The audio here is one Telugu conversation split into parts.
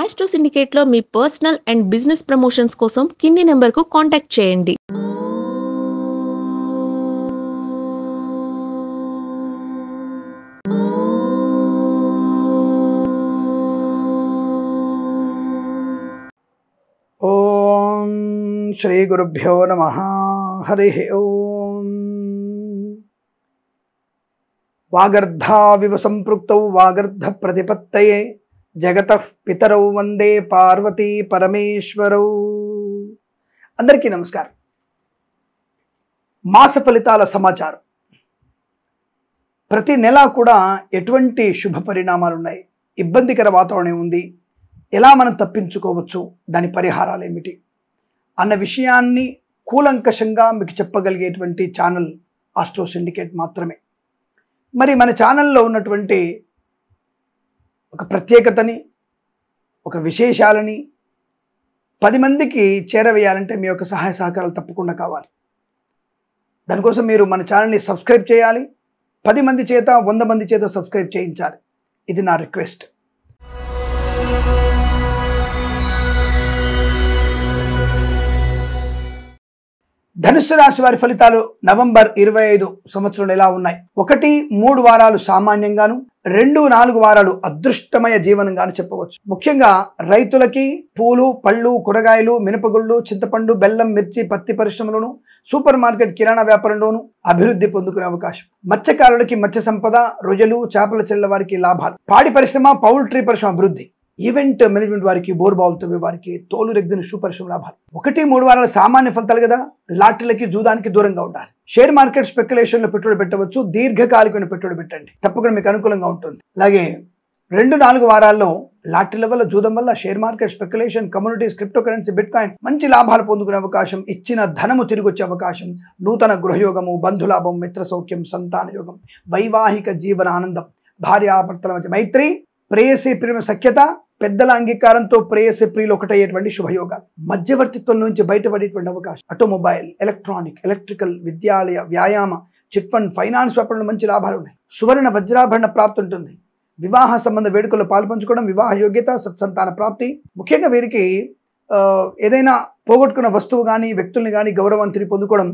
ఆస్ట్రో సిండికేట్లో మీ పర్సనల్ అండ్ బిజినెస్ ప్రమోషన్స్ కోసం కింది నెంబర్కు కాంటాక్ట్ చేయండి. ఓం శ్రీ గురుభ్యో నమః. హరి ఓం. వాగర్ధావివ సంపృక్తౌ వాగర్ధ ప్రతిపత్తయే జగతః పితరౌ వందే పార్వతీ పరమేశ్వరౌ. అందరికీ నమస్కారం. మాస ఫలితాల సమాచారం. ప్రతి నెల కూడా ఎటువంటి శుభ పరిణామాలు ఉన్నాయి, ఇబ్బందికర వాతావరణం ఉంది, ఎలా మనం తప్పించుకోవచ్చు, దాని పరిహారాలు ఏమిటి అన్న విషయాన్ని కూలంకషంగా మీకు చెప్పగలిగేటువంటి ఛానల్ ఆస్ట్రో సిండికేట్ మాత్రమే. మరి మన ఛానల్లో ఉన్నటువంటి ఒక ప్రత్యేకతని, ఒక విశేషాలని 10 మందికి చేరవేయాలంటే మీ యొక్క సహాయ సహకారాలు తప్పకుండా కావాలి. దానికోసం మీరు మన ఛానల్ని సబ్స్క్రైబ్ చేయాలి. 10 మంది చేత 100 మంది చేత సబ్స్క్రైబ్ చేయించాలి. ఇది నా రిక్వెస్ట్. ధనుస్సు రాశి వారి ఫలితాలు నవంబర్ 25 సంవత్సరంలో ఎలా ఉన్నాయి? 1-3 వారాలు సామాన్యంగాను, 2-4 వారాలు అదృష్టమయ జీవనంగాను చెప్పవచ్చు. ముఖ్యంగా రైతులకి పూలు, పళ్ళు, కూరగాయలు, మినపగుళ్ళు, చింతపండు, బెల్లం, మిర్చి, పత్తి పరిశ్రమలోను, సూపర్ మార్కెట్, కిరాణా వ్యాపారంలోను అభివృద్ధి పొందుకునే అవకాశం. మత్స్యకారులకి మత్స్య సంపద, రొయ్యలు, చేపల చెల్ల వారికి లాభాలు. పాడి పరిశ్రమ, పౌల్ట్రీ పరిశ్రమ అభివృద్ధి. ఈవెంట్ మేనేజ్మెంట్ వారికి, బోర్బావులు తవ్వే వారికి, తోలు రెగ్గిన షూ పరిశ్రమ లాభాలు. 1-3 వారాల సామాన్య ఫలితాలు కదా. లాటరీలకి, జూదానికి దూరంగా ఉండాలి. షేర్ మార్కెట్ స్పెక్యులేషన్లో పెట్టుబడి పెట్టవచ్చు. దీర్ఘకాలికమైన పెట్టుబడి పెట్టండి, తప్పకుండా మీకు అనుకూలంగా ఉంటుంది. అలాగే 2-4 వారాల్లో లాటరీల వల్ల, జూదం వల్ల, share market speculation, communities, crypto currency, bit coin మంచి లాభాలు పొందుకునే అవకాశం. ఇచ్చిన ధనము తిరిగి వచ్చే అవకాశం. నూతన గృహయోగము, బంధులాభం, మిత్ర సౌఖ్యం, సంతాన యోగం, వైవాహిక జీవన ఆనందం, భార్యాభర్తల మధ్య మైత్రి, ప్రేయసి ప్రేమ సఖ్యత, పెద్దల అంగీకారంతో ప్రేయసి ప్రియులు ఒకటయ్యేటువంటి శుభయోగాలు. మధ్యవర్తిత్వం నుంచి బయటపడేటువంటి అవకాశం. ఆటోమొబైల్, ఎలక్ట్రానిక్, ఎలక్ట్రికల్, విద్యాలయ, వ్యాయామ, చిట్ ఫండ్, ఫైనాన్స్ వ్యాపారంలో మంచి లాభాలు ఉన్నాయి. సువర్ణ వజ్రాభరణ ప్రాప్తి ఉంటుంది. వివాహ సంబంధ వేడుకల్లో పాల్పంచుకోవడం, వివాహ యోగ్యత, సత్సంతాన ప్రాప్తి. ముఖ్యంగా వీరికి ఏదైనా పోగొట్టుకున్న వస్తువు కానీ, వ్యక్తుల్ని కానీ గౌరవం తిరిగి పొందుకోవడం,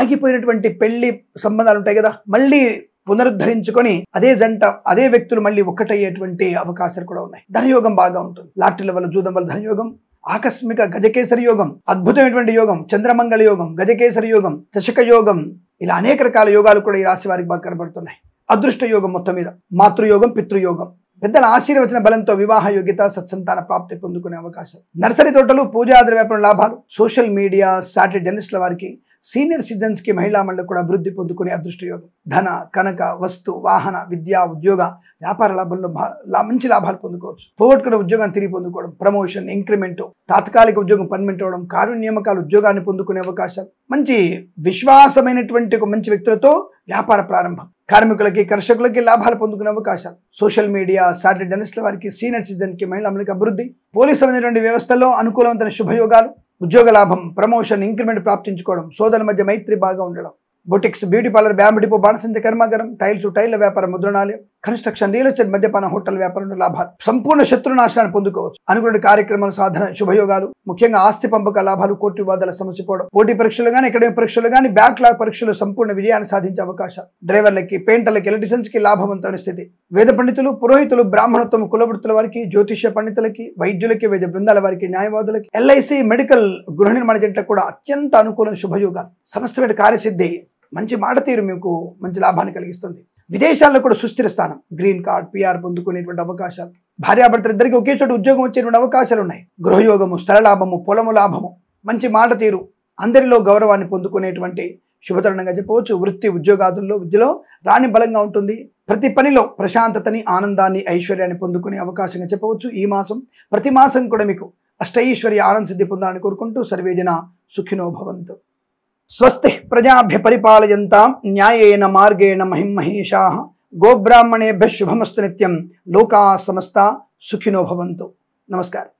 ఆగిపోయినటువంటి పెళ్లి సంబంధాలు ఉంటాయి కదా, మళ్ళీ పునరుద్ధరించుకొని అదే జంట, అదే వ్యక్తులు మళ్ళీ ఒక్కటయ్యేటువంటి అవకాశాలు కూడా ఉన్నాయి. ధనయోగం బాగా ఉంటుంది. లాటరీల వల్ల, జూదం వల్ల ధనయోగం. ఆకస్మిక గజకేసరి యోగం, అద్భుతమైనటువంటి యోగం. చంద్రమంగళ యోగం, గజకేసరి యోగం, చషక యోగం, ఇలా అనేక రకాల యోగాలు కూడా ఈ రాశి వారికి బాగా కనబడుతున్నాయి. అదృష్ట యోగం మొత్తం మీద. మాతృయోగం, పితృయోగం, పెద్దల ఆశీర్వచన బలంతో వివాహ యోగ్యత, సత్సంతాన ప్రాప్తి పొందుకునే అవకాశం. నర్సరీ తోటలు, పూజాద్ర వ్యాపారం లాభాలు. సోషల్ మీడియా, సాటిలైట్ జర్నలిస్టుల వారికి, సీనియర్ సిటిజన్స్ కి, మహిళా మండలి కూడా అభివృద్ధి పొందుకునే అదృష్ట యోగం. ధన, కనక, వస్తు, వాహన, విద్యా, ఉద్యోగ, వ్యాపార లాభంలో మంచి లాభాలు పొందుకోవచ్చు. పోగొట్టుకున్న ఉద్యోగాన్ని తిరిగి పొందుకోవడం, ప్రమోషన్, ఇంక్రిమెంట్, తాత్కాలిక ఉద్యోగం పర్మనెంట్ అవ్వడం, కార్య నియామకాలు, ఉద్యోగాన్ని పొందుకునే అవకాశం. మంచి విశ్వాసమైనటువంటి ఒక మంచి వ్యక్తులతో వ్యాపార ప్రారంభం. కార్మికులకి, కర్షకులకి లాభాలు పొందుకునే అవకాశాలు. సోషల్ మీడియా, సాటిలైట్ జర్నలిస్టుల వారికి, సీనియర్ సిటిజన్ కి, మహిళా మండలికి అభివృద్ధి. పోలీసు సంబంధించిన వ్యవస్థలో అనుకూలవంతమైన శుభయోగాలు. ఉద్యోగ లాభం, ప్రమోషన్, ఇంక్రిమెంట్ ప్రాప్తించుకోవడం. సోదరుల మధ్య మైత్రి బాగా ఉండడం. Boutiques, beauty parlour, bamboo depot, బాణసంచ కర్మాగారం, టైళ్ల వ్యాపారం, ముద్రణాలయం, కన్స్ట్రక్షన్, రియల్ ఎస్టేట్, మద్యపాన, హోటల్ వ్యాపారంలో లాభాలు. సంపూర్ణ శత్రునాశనాన్ని పొందుకోవచ్చు. అనుకున్న కార్యక్రమాల సాధన, శుభయోగాలు. ముఖ్యంగా ఆస్తి పంపక లాభాలు, కోర్టు వివాదాల సమస్య పోవడం. పోటీ పరీక్షలు కానీ, అకాడమిక్ పరీక్షలు కానీ, బ్యాక్లాగ్ పరీక్షలు సంపూర్ణ విజయాన్ని సాధించే అవకాశాలు. డ్రైవర్లకి, పెయింటర్లకి, ఎలక్ట్రీషియన్స్ కి లాభవంతమైన స్థితి. వేద పండితులు, పురోహితులు, బ్రాహ్మణత్వం, కులవృత్తుల వారికి, జ్యోతిష్య పండితులకి, వైద్యులకి, వైద్య బృందాల వారికి, న్యాయవాదులకి, ఎల్ఐసి, మెడికల్, గృహ నిర్మాణ జంటలకు కూడా అత్యంత అనుకూలమైన శుభయోగాలు. సమస్తమైన కార్యసిద్ధి, మంచి మాట తీరు మీకు మంచి లాభాన్ని కలిగిస్తుంది. విదేశాల్లో కూడా సుస్థిర స్థానం, గ్రీన్ కార్డ్, పిఆర్ పొందుకునేటువంటి అవకాశాలు. భార్యాభర్తలు ఇద్దరికి ఒకే చోట ఉద్యోగం వచ్చేటువంటి అవకాశాలు ఉన్నాయి. గృహయోగము, స్థల లాభము, పొలము లాభము, మంచి మాట తీరు, అందరిలో గౌరవాన్ని పొందుకునేటువంటి శుభతరుణంగా చెప్పవచ్చు. వృత్తి, ఉద్యోగాదుల్లో, విద్యలో రాణి బలంగా ఉంటుంది. ప్రతి పనిలో ప్రశాంతతని, ఆనందాన్ని, ఐశ్వర్యాన్ని పొందుకునే అవకాశంగా చెప్పవచ్చు. ఈ మాసం, ప్రతి మాసం కూడా మీకు అష్టైశ్వర్య ఆనంద సిద్ధి పొందాలని కోరుకుంటూ సర్వేజన సుఖినో భవంతు. స్వస్తి ప్రజాభ్య పరిపాలయంతాం న్యాయేన మార్గేణ మహిం మహేషాః. గోబ్రాహ్మణేభ్యః శుభమస్తు నిత్యం. లోకా సమస్తా సుఖినో భవంతు. నమస్కారం.